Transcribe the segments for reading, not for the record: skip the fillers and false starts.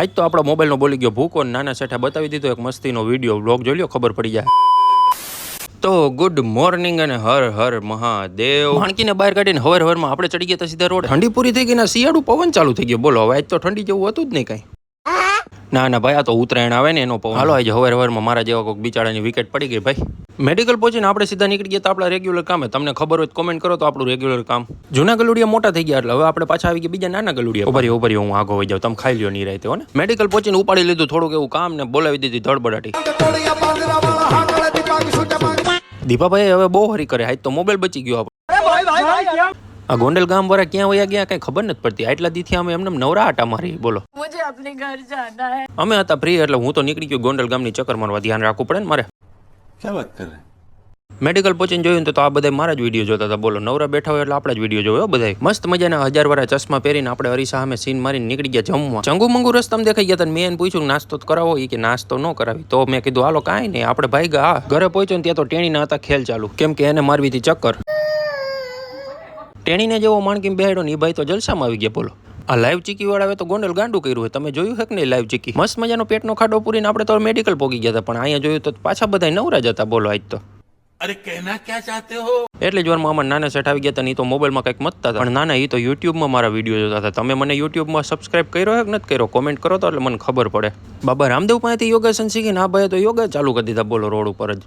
આજ તો આપણા મોબાઈલનો બોલી ગયો ભૂકો નાના સેઠા બતાવી દીધો એક મસ્તીનો વિડીયો બ્લોગ જોઈ લો ખબર પડી જાય. તો ગુડ મોર્નિંગ અને હર હર મહાદેવ. માણકીને બહાર કાઢીને હવારમાં આપણે ચડી ગયા સીધા રોડ. ઠંડી પૂરી થઈ ગઈ ને શિયાળું પવન ચાલુ થઈ ગયો. બોલો હવે આજ તો ઠંડી જેવું હતું જ નહીં કાંઈ. ના ભાઈ આ તો ઉત્તરાયણ આવે ને એનો પવન. હાલો આજે હવારમાં મારા જેવા કોઈક બિચારાની વિકેટ પડી ગઈ ભાઈ. મેડિકલ પહોંચીને આપણે સીધા નીકળી ગયા તો આપણા રેગ્યુલર કામે. તમને ખબર હોય કોમેન્ટ કરો તો આપણું રેગ્યુલર કામ. જૂના ગલુડિયા મોટા થઈ ગયા એટલે હવે આપણે પાછા આવી ગયા બીજા નાના ગલુડિયા. ઉભરી હું આગો વહી જાઉં તમે ખાઈ લ્યો નહીં રહેતો ને. મેડિકલ પહોંચીને ઉપાડી લીધું થોડુંક એવું કામ ને બોલાવી દીધી ધડબડાટી. દીપાભાઈ હવે બહુ હરી કરે. આજ તો મોબાઈલ બચી ગયો આપણે. આ ગોંડલ ગામ વાળા ક્યાં વયા ગયા કઈ ખબર નથી પડતી. આટલા દીથી અમે એમને નવરા આટા મારી. બોલો मुझे अपने घर जाना है. અમે હતા ફ્રી એટલે હું તો નીકળી ગયો ગોંડલ ગામની ચક્કર મારવા. ધ્યાન રાખવું પડે ને મારે. क्या बात कर रहे हैं? મેડિકલ પહોંચીને જોયું તો આ બધા મારા જ વિડીયો જોતા હતા. બોલો નવરા બેઠા હોય એટલે આપણા જ વિડીયો જોયો બધા. મસ્ત મજાના 1000 વાળા ચશ્મા પહેરીને આપણે અરીસા સામે સીન મારીને નીકળી ગયા જમવા. ચંગુ મંગુ રસ્તામાં દેખાઈ ગયા હતા. મેં એને પૂછ્યું નાસ્તો તો કરાવો કે નાસ્તો ન કરાવી. તો મેં કીધું હાલો કાંઈ નહીં આપણે ભાઈ ગયા. ઘરે પહોંચ્યો ને ત્યાં તો ટેણીના હતા ખેલ ચાલુ. કેમ કે એને મારવી હતી ચક્કર. ટેણીને જેવો માણકીને બેહાડ્યો ને એ ભાઈ તો જલસામાં આવી ગયા. બોલો આ લાઈવ ચીકી વાળા તો ગોંડલ ગાંડું કર્યું હોય. તમે જોયું છે કે નહીં લાઈવ ચીકી? મસ્ત મજાનો પેટનો ખાડો પૂરીને આપણે તો મેડિકલ પોગી ગયા હતા. પણ અહીંયા જોયું તો પાછા બધા નવરા જ હતા. બોલો આજ તો अरे कहना क्या चाहते हो? એટલે જ વારમાં અમારા નાના સેટ આવી ગયા હતા ને. એ તો મોબાઈલમાં કંઈક મતતા હતા. પણ નાના એ તો યુટ્યુબમાં મારા વિડીયો જોતા હતા. તમે મને યુટ્યુબમાં સબસ્ક્રાઇબ કર્યો છે કે નથી કર્યો કોમેન્ટ કરો તો એટલે મને ખબર પડે. બાબા રામદેવ પાસેથી યોગાસન શીખીને આ ભાઈએ તો યોગા ચાલુ કરી દીધા. બોલો રોડ ઉપર જ.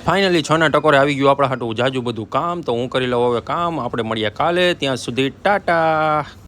ફાઇનલી 6 ના ટકોરે આવી ગયું આપણા હાટું જાજુ બધું કામ. તો હું કરી લઉં હવે કામ. આપણે મળીએ કાલે. ત્યાં સુધી ટાટા.